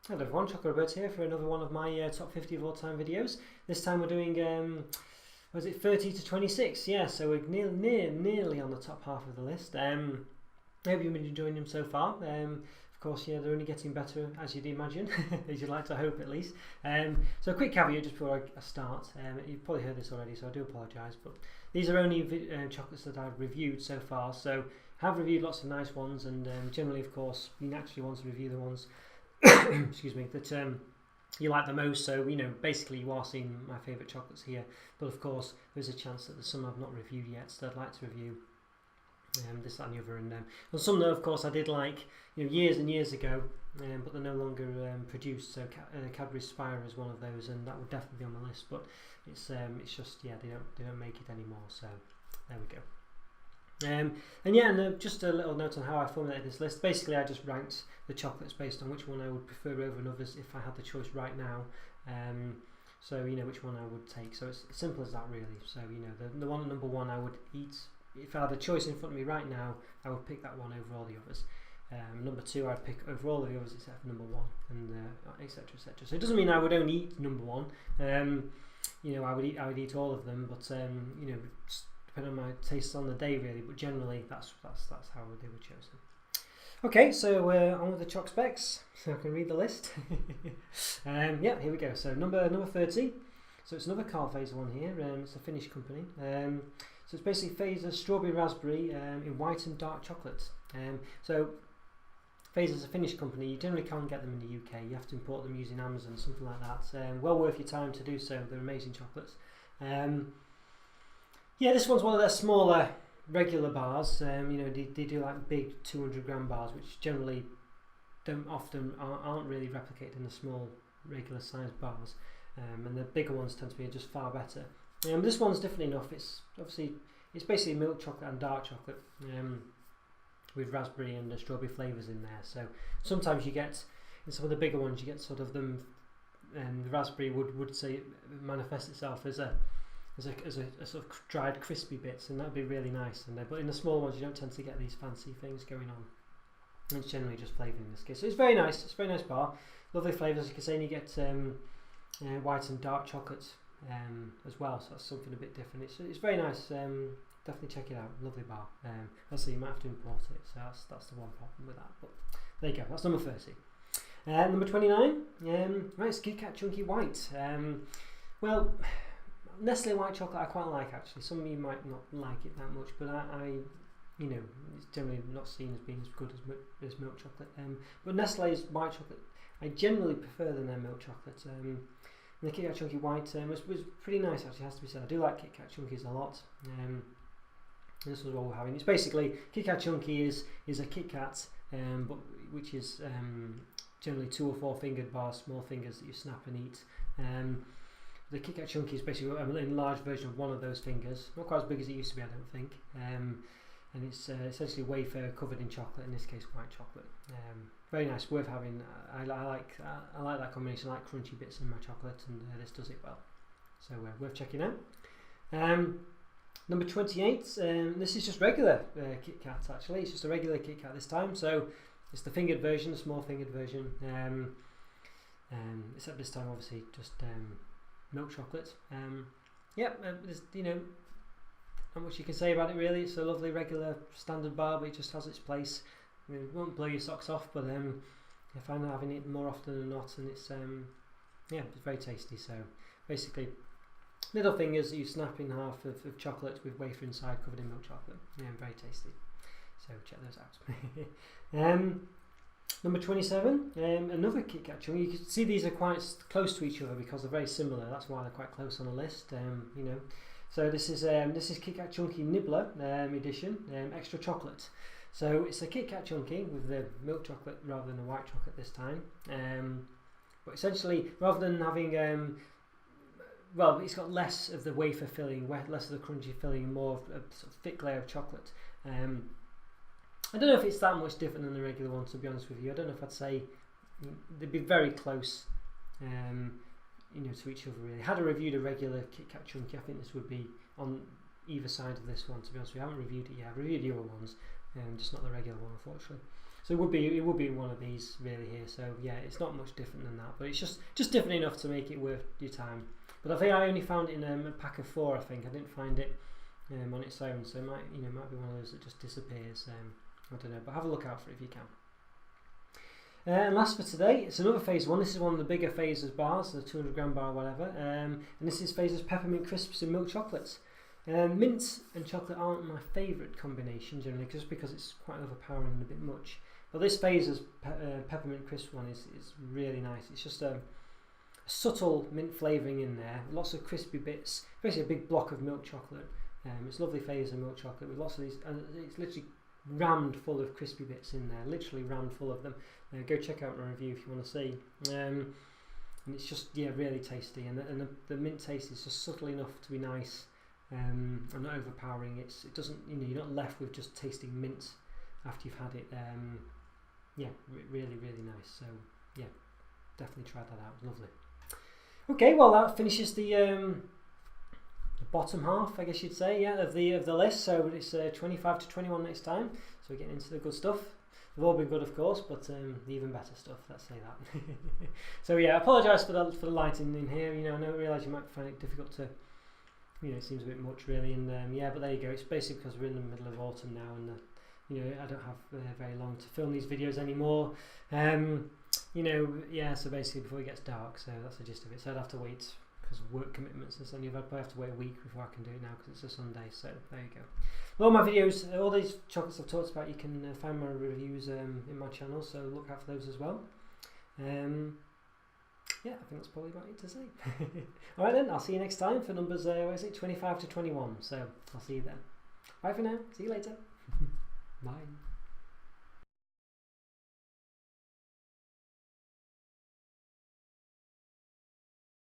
Hello everyone, Roberto here for another one of my top 50 of all time videos. This time we're doing, was it 30 to 26? Yeah, so we're nearly on the top half of the list. I hope you've been enjoying them so far. Of course, yeah, they're only getting better as you'd imagine, as you'd like to hope at least. So a quick caveat just before I start. You've probably heard this already, so I do apologise, but these are only chocolates that I've reviewed so far. So I have reviewed lots of nice ones, and generally, of course, you naturally want to review the ones excuse me, that you like the most. So basically you are seeing my favourite chocolates here, but of course there's a chance that there's some I've not reviewed yet, so I'd like to review this, that and the other. And some though, of course, I did like years and years ago, but they're no longer produced. So Cadbury Spire is one of those, and that would definitely be on the list. But it's just, yeah, they don't make it anymore. So there we go. Just a little note on how I formulated this list. Basically, I just ranked the chocolates based on which one I would prefer over others if I had the choice right now. So which one I would take. So it's as simple as that, really. So the one at number one I would eat if I had a choice in front of me right now. I would pick that one over all the others. Number two I'd pick over all of the others except for number one, and etc. etc. So it doesn't mean I would only eat number one. I would eat all of them, but depending on my tastes on the day, really, but generally that's how they were chosen. Okay, so on with the choc specs, so I can read the list. Yeah, here we go. So number 30. So it's another Carl Fazer one here. It's a Finnish company. So it's basically Fazer strawberry raspberry in white and dark chocolate. So Fazer's a Finnish company. You generally can't get them in the UK. You have to import them using Amazon, something like that. Well worth your time to do so. They're amazing chocolates. Yeah, this one's one of their smaller regular bars. They do like big 200-gram bars, which generally aren't really replicated in the small regular sized bars, and the bigger ones tend to be just far better. This one's different enough. It's basically milk chocolate and dark chocolate with raspberry and strawberry flavours in there. So sometimes you get in some of the bigger ones, you get sort of them. The raspberry would say manifest itself as a sort of dried crispy bits, and that would be really nice. But in the small ones you don't tend to get these fancy things going on. And it's generally just flavour in this case. So it's very nice. It's a very nice bar. Lovely flavours, as you can see, and you get white and dark chocolate as well. So that's something a bit different. It's very nice. Definitely check it out. Lovely bar. Also, you might have to import it. So that's the one problem with that. But there you go. That's number 30. Number 29. Right, it's Kit Kat Chunky White. Well, Nestle white chocolate I quite like, actually. Some of you might not like it that much, but it's generally not seen as being as good as milk chocolate. But Nestle's white chocolate I generally prefer than their milk chocolate. The Kit Kat Chunky White was pretty nice, actually, has to be said. I do like Kit Kat Chunkies a lot. This was what we're having. It's basically Kit Kat Chunky is a Kit Kat, but which is generally 2 or 4 fingered bars, small fingers that you snap and eat. The Kit Kat Chunky is basically an enlarged version of one of those fingers, not quite as big as it used to be, I don't think. And it's essentially a wafer covered in chocolate, in this case white chocolate. Very nice, worth having. I like that combination. I like crunchy bits in my chocolate, and this does it well. So worth checking out. Number 28. This is just regular Kit Kat, actually. It's just a regular Kit Kat this time. So it's the fingered version, the small fingered version. Except this time, obviously, just milk chocolate. There's not much you can say about it, really. It's a lovely regular standard bar, but it just has its place. I mean, it won't blow your socks off, but I find having it more often than not, and it's very tasty. So basically, little fingers that you snap in half of chocolate with wafer inside covered in milk chocolate. Very tasty. So check those out. Number 27, another Kit Kat Chunky. You can see these are quite close to each other because they're very similar. That's why they're quite close on the list. So this is Kit Kat Chunky Nibbler edition, extra chocolate. So it's a Kit Kat Chunky with the milk chocolate rather than the white chocolate this time. But essentially, rather than having it's got less of the wafer filling, less of the crunchy filling, and more of a sort of thick layer of chocolate. I don't know if it's that much different than the regular one, to be honest with you. I don't know if I'd say they'd be very close, to each other, really. Had I reviewed a regular Kit Kat Chunky, I think this would be on either side of this one, to be honest with you. I haven't reviewed it yet. I've reviewed the other ones, just not the regular one, unfortunately. So it would be one of these really here. So yeah, it's not much different than that, but it's just different enough to make it worth your time. But I think I only found it in a pack of 4. I think I didn't find it on its own, so it might be one of those that just disappears. I don't know, but have a look out for it if you can. And last for today, it's another phase 1. This is one of the bigger Phasers bars, the 200 gram bar or whatever. And this is Phasers peppermint crisps and milk chocolates. Mint and chocolate aren't my favourite combination generally, just because it's quite overpowering and a bit much. But this Phasers peppermint crisp one is really nice. It's just a subtle mint flavouring in there, lots of crispy bits, basically a big block of milk chocolate. It's lovely Phaser milk chocolate with lots of these, and it's literally rammed full of crispy bits in there, literally rammed full of them. Go check out my review if you want to see. And it's just really tasty, and the mint taste is just subtle enough to be nice, and not overpowering. It doesn't, you're not left with just tasting mint after you've had it. Really nice. So yeah, definitely try that out. Lovely. Okay, well that finishes the bottom half, I guess you'd say, of the list. So it's 25 to 21 next time. So we're getting into the good stuff. They've all been good, of course, but the even better stuff. Let's say that. So yeah, I apologise for the lighting in here. I realise you might find it difficult to. It seems a bit much really, and but there you go. It's basically because we're in the middle of autumn now, and I don't have very long to film these videos anymore. So basically before it gets dark, so that's the gist of it. So I'd have to wait because of work commitments and something. I'd probably have to wait a week before I can do it now because it's a Sunday. So there you go. All my videos, all these chocolates I've talked about, you can find my reviews in my channel, so look out for those as well. I think that's probably about it to say. Alright then, I'll see you next time for numbers 25 to 21. So I'll see you then. Bye for now. See you later. Bye.